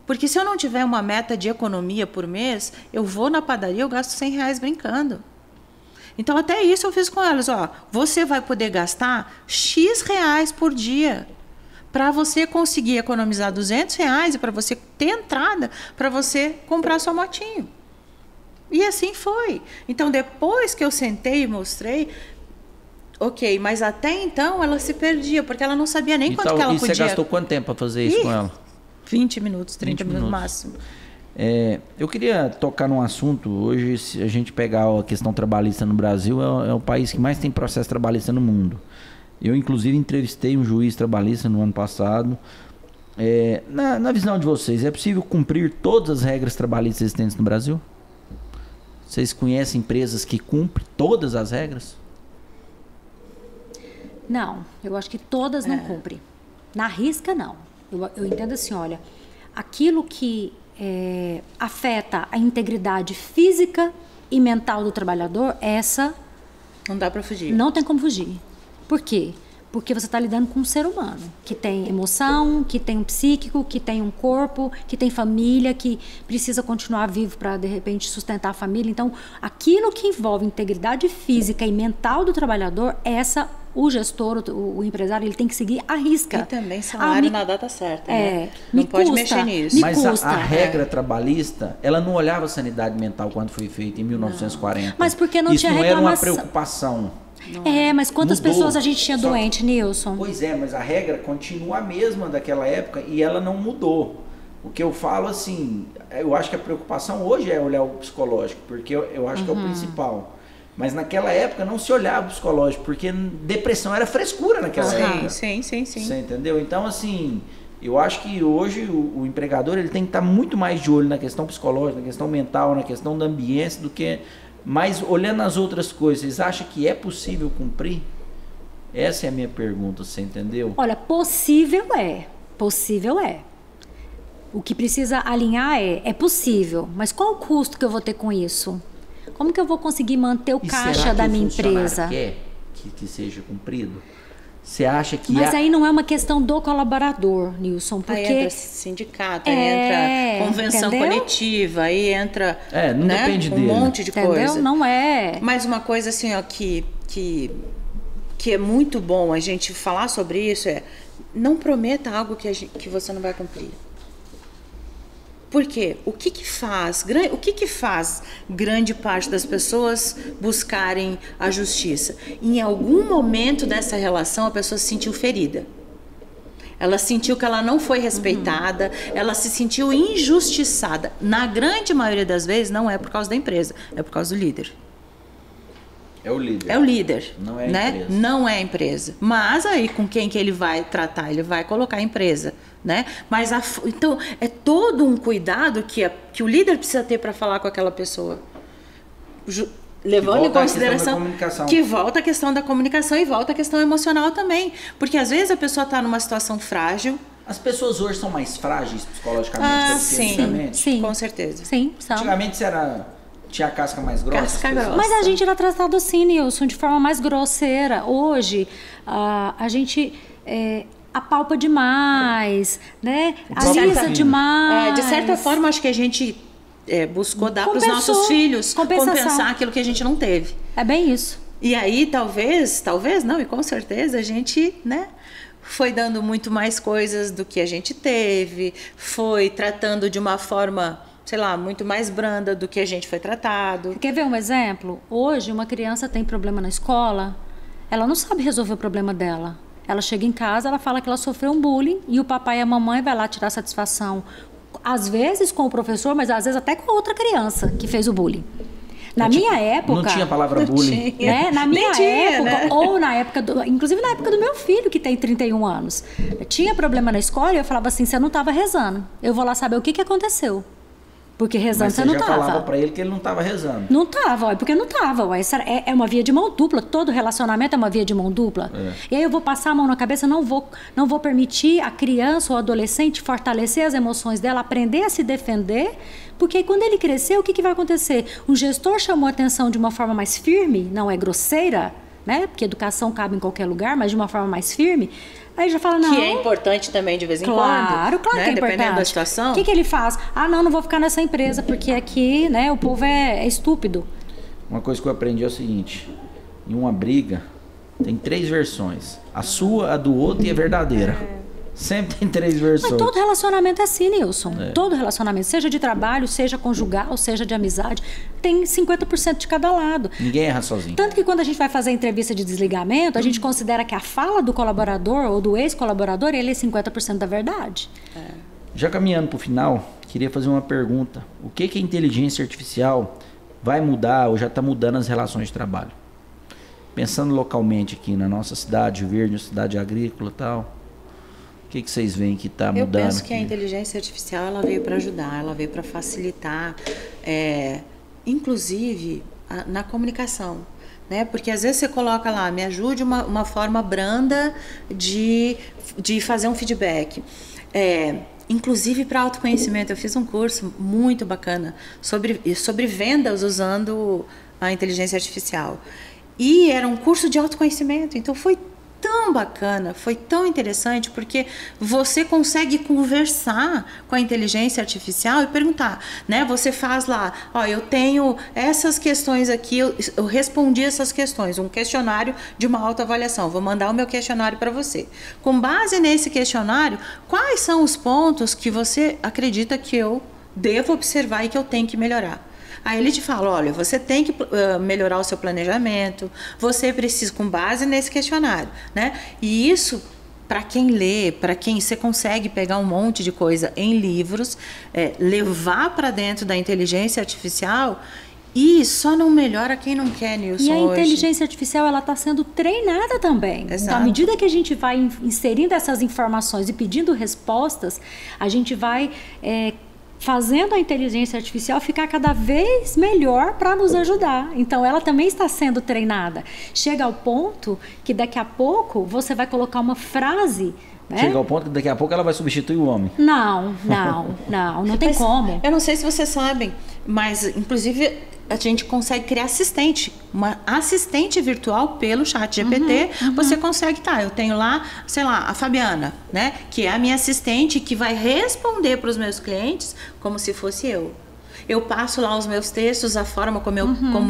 Porque se eu não tiver uma meta de economia por mês, eu vou na padaria, eu gasto R$100 brincando. Então, até isso eu fiz com elas. Ó, você vai poder gastar X reais por dia para você conseguir economizar R$200 e para você ter entrada para você comprar sua motinho. E assim foi. Então, depois que eu sentei e mostrei, ok, mas até então ela se perdia, porque ela não sabia nem quanto que ela podia. E você gastou quanto tempo para fazer isso com ela? 20 minutos, 30 minutos no máximo. Eu queria tocar num assunto. Hoje, se a gente pegar a questão trabalhista no Brasil, é o país que mais tem processo trabalhista no mundo. Eu, inclusive, entrevistei um juiz trabalhista no ano passado. Na visão de vocês, é possível cumprir todas as regras trabalhistas existentes no Brasil? Vocês conhecem empresas que cumprem todas as regras? Não, eu acho que todas não cumprem. Na risca, não. Eu entendo assim, olha, aquilo que afeta a integridade física e mental do trabalhador, essa... Não dá para fugir. Não tem como fugir. Por quê? Porque você está lidando com um ser humano que tem emoção, que tem um psíquico, que tem um corpo, que tem família, que precisa continuar vivo para, de repente, sustentar a família. Então, aquilo que envolve integridade física e mental do trabalhador, o gestor, o empresário, ele tem que seguir à risca. E também salário na data certa, né? Não pode mexer nisso. Mas a regra trabalhista, ela não olhava a sanidade mental quando foi feita em 1940. Mas porque não tinha reclamação. Isso não era uma preocupação. Mas quantas pessoas a gente tinha doente, Nilson? Pois é, mas a regra continua a mesma daquela época e ela não mudou. O que eu falo assim, eu acho que a preocupação hoje é olhar o psicológico, porque eu acho que é o principal. Mas naquela época não se olhava o psicológico, porque depressão era frescura naquela época. Sim. Você entendeu? Então, assim, eu acho que hoje o empregador ele tem que estar muito mais de olho na questão psicológica, na questão mental, na questão da ambiência do que... Mas olhando as outras coisas, vocês acham que é possível cumprir? Essa é a minha pergunta, você entendeu? Olha, possível é. Possível é. O que precisa alinhar é possível, mas qual o custo que eu vou ter com isso? Como que eu vou conseguir manter o caixa da minha empresa? Quer que seja cumprido? Você acha que... Mas aí não é uma questão do colaborador, Nilson, porque... Aí entra sindicato, aí entra convenção coletiva, aí entra não depende dele. Monte de coisa. Não é... Mas uma coisa assim, ó, que é muito bom a gente falar sobre isso não prometa algo que você não vai cumprir. Por quê? O que faz grande parte das pessoas buscarem a justiça? Em algum momento dessa relação, a pessoa se sentiu ferida. Ela sentiu que ela não foi respeitada, ela se sentiu injustiçada. Na grande maioria das vezes, não é por causa da empresa, é por causa do líder. É o líder. É o líder. Não é a né? empresa. Não é a empresa. Mas aí com quem que ele vai tratar? Ele vai colocar a empresa. Né? Mas então é todo um cuidado que o líder precisa ter para falar com aquela pessoa. Levando em consideração que volta a questão da comunicação e volta a questão emocional também. Porque às vezes a pessoa está numa situação frágil. As pessoas hoje são mais frágeis psicologicamente do que antigamente? Sim, com certeza. Sim, são. Antigamente tinha a casca mais grossa. Casca grossa. Mas a gente era tratado assim, Nilson, de forma mais grosseira. Hoje, a gente apalpa demais, né? Alisa demais. De certa forma, acho que a gente buscou dar para os nossos filhos compensar aquilo que a gente não teve. É bem isso. E aí, talvez não, e com certeza a gente, né, foi dando muito mais coisas do que a gente teve, foi tratando de uma forma, sei lá, muito mais branda do que a gente foi tratado. Quer ver um exemplo? Hoje, uma criança tem problema na escola, ela não sabe resolver o problema dela. Ela chega em casa, ela fala que ela sofreu um bullying e o papai e a mamãe vai lá tirar satisfação. Às vezes com o professor, mas às vezes até com a outra criança que fez o bullying. Na minha época... Não tinha a palavra bullying. Né? Na minha época, ou na época... inclusive na época do meu filho, que tem 31 anos. Tinha problema na escola e eu falava assim, você não estava rezando. Eu vou lá saber o que aconteceu. Porque rezando você não estava. Mas você já falava pra ele que ele não estava rezando. Não estava, porque não estava. É uma via de mão dupla. Todo relacionamento é uma via de mão dupla. E aí eu vou passar a mão na cabeça, não vou permitir a criança ou adolescente fortalecer as emoções dela, aprender a se defender, porque aí quando ele crescer, o que vai acontecer? O gestor chamou a atenção de uma forma mais firme, não é grosseira, né? Porque educação cabe em qualquer lugar, mas de uma forma mais firme. Aí já fala, não. Que é importante também de vez em quando. Claro Né? que é importante. Dependendo da situação. O que ele faz? Não vou ficar nessa empresa, porque aqui, né, o povo é estúpido. Uma coisa que eu aprendi é o seguinte: em uma briga, tem 3 versões. A sua, a do outro e a verdadeira. Sempre tem 3 versões. Mas todo relacionamento é assim, Nilson. Todo relacionamento, seja de trabalho, seja conjugal, seja de amizade, tem 50% de cada lado. Ninguém erra sozinho. Tanto que quando a gente vai fazer a entrevista de desligamento, a gente considera que a fala do colaborador ou do ex-colaborador, ele é 50% da verdade. Já caminhando para o final, queria fazer uma pergunta. O que a inteligência artificial vai mudar ou já está mudando as relações de trabalho? Pensando localmente aqui na nossa cidade, Rio Verde, cidade agrícola e tal. O que vocês veem que está mudando? Eu penso que aqui? a inteligência artificial ela veio para ajudar, ela veio para facilitar, inclusive na comunicação. Né? Porque às vezes você coloca lá, me ajude uma forma branda de fazer um feedback. Inclusive para autoconhecimento, eu fiz um curso muito bacana sobre vendas usando a inteligência artificial. E era um curso de autoconhecimento, então foi tão bacana, foi tão interessante, porque você consegue conversar com a inteligência artificial e perguntar, né? Você faz lá, eu tenho essas questões aqui, eu respondi essas questões, um questionário de uma autoavaliação, vou mandar o meu questionário para você. Com base nesse questionário, quais são os pontos que você acredita que eu devo observar e que eu tenho que melhorar? Aí ele te fala, olha, você tem que melhorar o seu planejamento, você precisa, com base nesse questionário, né? E isso, para quem lê, para quem você consegue pegar um monte de coisa em livros, levar para dentro da inteligência artificial, e só não melhora quem não quer, Nilson. E a inteligência artificial, ela está sendo treinada também. Exato. Então, à medida que a gente vai inserindo essas informações e pedindo respostas, a gente vai fazendo a inteligência artificial ficar cada vez melhor para nos ajudar. Então, ela também está sendo treinada. Chega ao ponto que daqui a pouco você vai colocar uma frase, né? Chega ao ponto que daqui a pouco ela vai substituir o homem. Não tem como. Eu não sei se vocês sabem, mas inclusive a gente consegue criar uma assistente virtual pelo ChatGPT. Você consegue, eu tenho lá, sei lá, a Fabiana, né? Que é a minha assistente que vai responder para os meus clientes como se fosse eu. Eu passo lá os meus textos, a forma como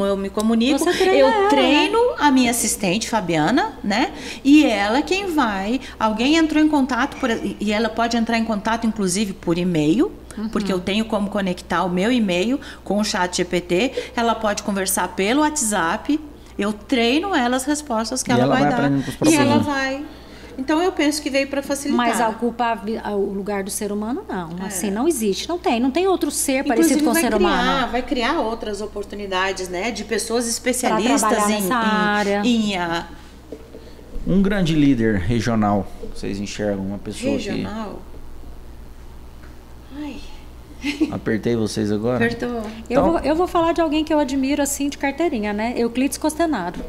eu me comunico. Eu treino a minha assistente, Fabiana, né? E ela quem vai... Alguém entrou em contato, e ela pode entrar em contato, inclusive, por e-mail, porque eu tenho como conectar o meu e-mail com o ChatGPT. Ela pode conversar pelo WhatsApp. Eu treino ela as respostas que ela vai dar. E ela vai... Então, eu penso que veio para facilitar. Mas ocupar o lugar do ser humano, não. Assim, não existe. Não tem outro ser parecido com o ser humano. Vai criar outras oportunidades, né? De pessoas especialistas em IA. Um grande líder regional, vocês enxergam uma pessoa regional? Ai. Apertei vocês agora? Apertou. Então, eu vou falar de alguém que eu admiro, assim, de carteirinha, né? Euclides Costenaro.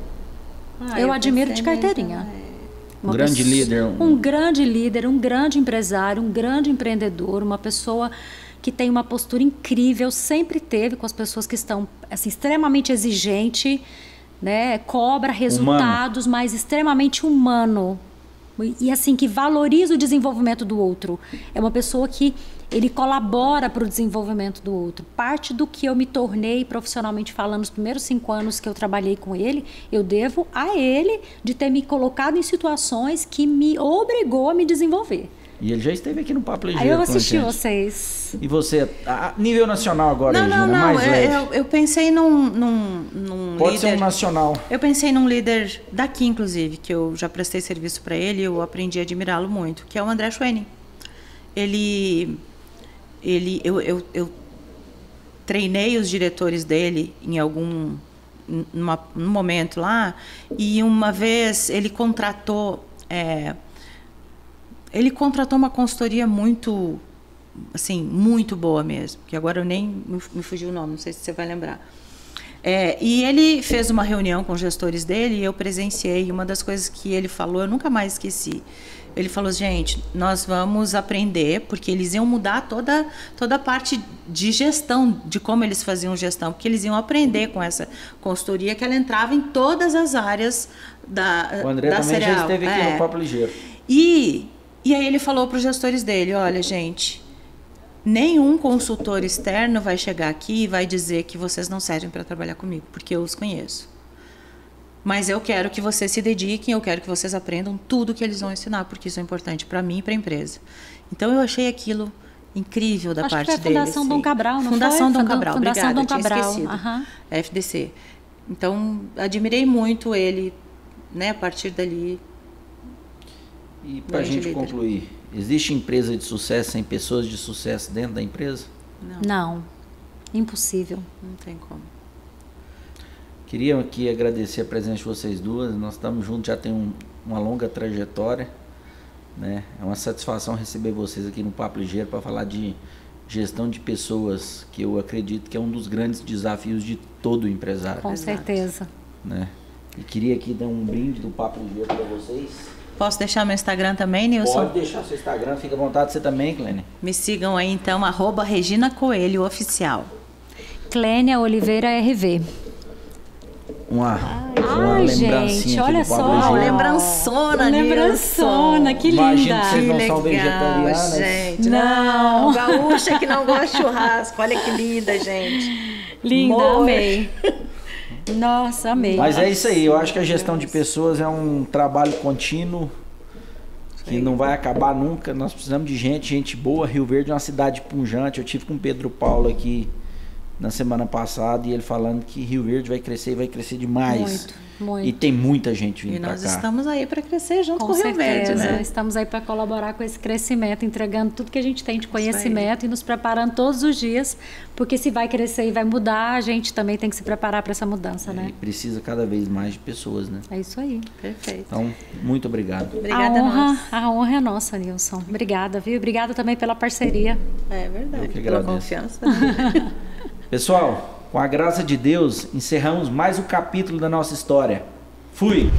Eu admiro de carteirinha. Um grande líder. Um grande líder, um grande empresário, um grande empreendedor, uma pessoa que tem uma postura incrível, sempre teve com as pessoas que estão assim, extremamente exigente, né? Cobra resultados, mas extremamente humano. E assim, que valoriza o desenvolvimento do outro. É uma pessoa que ele colabora para o desenvolvimento do outro. Parte do que eu me tornei profissionalmente falando nos primeiros 5 anos que eu trabalhei com ele, eu devo a ele de ter me colocado em situações que me obrigou a me desenvolver. E ele já esteve aqui no Papo Ligeiro. Aí eu assisti vocês. E você, a nível nacional agora, Regina, mais leve? Eu pensei num Pode líder, ser um nacional. Eu pensei num líder daqui, inclusive, que eu já prestei serviço para ele e eu aprendi a admirá-lo muito, que é o André Schwenning. Eu treinei os diretores dele num momento lá, e uma vez ele contratou uma consultoria muito, assim, muito boa mesmo, que agora eu nem me fugiu o nome, não sei se você vai lembrar. E ele fez uma reunião com os gestores dele e eu presenciei. Uma das coisas que ele falou, eu nunca mais esqueci. ele falou, gente, nós vamos aprender, porque eles iam mudar toda a parte de gestão, de como eles faziam gestão, porque eles iam aprender com essa consultoria, que ela entrava em todas as áreas da O André também cereal. já esteve aqui no Papo Ligeiro. E aí ele falou para os gestores dele, olha, gente, nenhum consultor externo vai chegar aqui e vai dizer que vocês não servem para trabalhar comigo, porque eu os conheço. Mas eu quero que vocês se dediquem, eu quero que vocês aprendam tudo que eles vão ensinar, porque isso é importante para mim e para a empresa. Então eu achei aquilo incrível da parte deles. Acho que foi a Fundação Dom Cabral, não Fundação foi? Dom Cabral, Fundação obrigada, Dom Cabral. tinha esquecido. FDC. Então, admirei muito ele, né, a partir dali. E para a gente concluir, existe empresa de sucesso sem pessoas de sucesso dentro da empresa? Não, impossível. Não tem como. Queria aqui agradecer a presença de vocês duas. Nós estamos juntos, já tem uma longa trajetória, né? É uma satisfação receber vocês aqui no Papo Ligeiro para falar de gestão de pessoas, que eu acredito que é um dos grandes desafios de todo empresário. Com certeza. Né? E queria aqui dar um brinde do Papo Ligeiro para vocês. Posso deixar meu Instagram também, Nilson? Pode deixar seu Instagram, fica à vontade, você também, Clênia. Me sigam aí então, @Regina Coelho Oficial. Clênia Oliveira RV. Uma lembrancinha, gente, olha só. Lembrançona, Lembrançona, que linda. Imagina que vocês não são vegetarianas. Gente. Não, gaúcha que não gosta de churrasco. Olha que linda, gente. Linda, amei. Nossa, amei. Mas é isso aí, eu acho que a gestão de pessoas é um trabalho contínuo que não vai acabar nunca. Nós precisamos de gente boa. Rio Verde é uma cidade pujante. Eu tive com o Pedro Paulo aqui na semana passada e ele falando que Rio Verde vai crescer e vai crescer demais. Muito. E tem muita gente vindo para cá. E nós estamos aí para crescer junto com o certeza, Rio Verde, né? Estamos aí para colaborar com esse crescimento, entregando tudo que a gente tem de conhecimento e nos preparando todos os dias, porque se vai crescer e vai mudar, a gente também tem que se preparar para essa mudança, né? E precisa cada vez mais de pessoas, né? É isso aí. Perfeito. Então, muito obrigado. Obrigada a honra é nossa, Nilson. Obrigada, viu? Obrigada também pela parceria. É verdade, Eu que pela agradeço. confiança. Pessoal, com a graça de Deus, encerramos mais um capítulo da nossa história. Fui!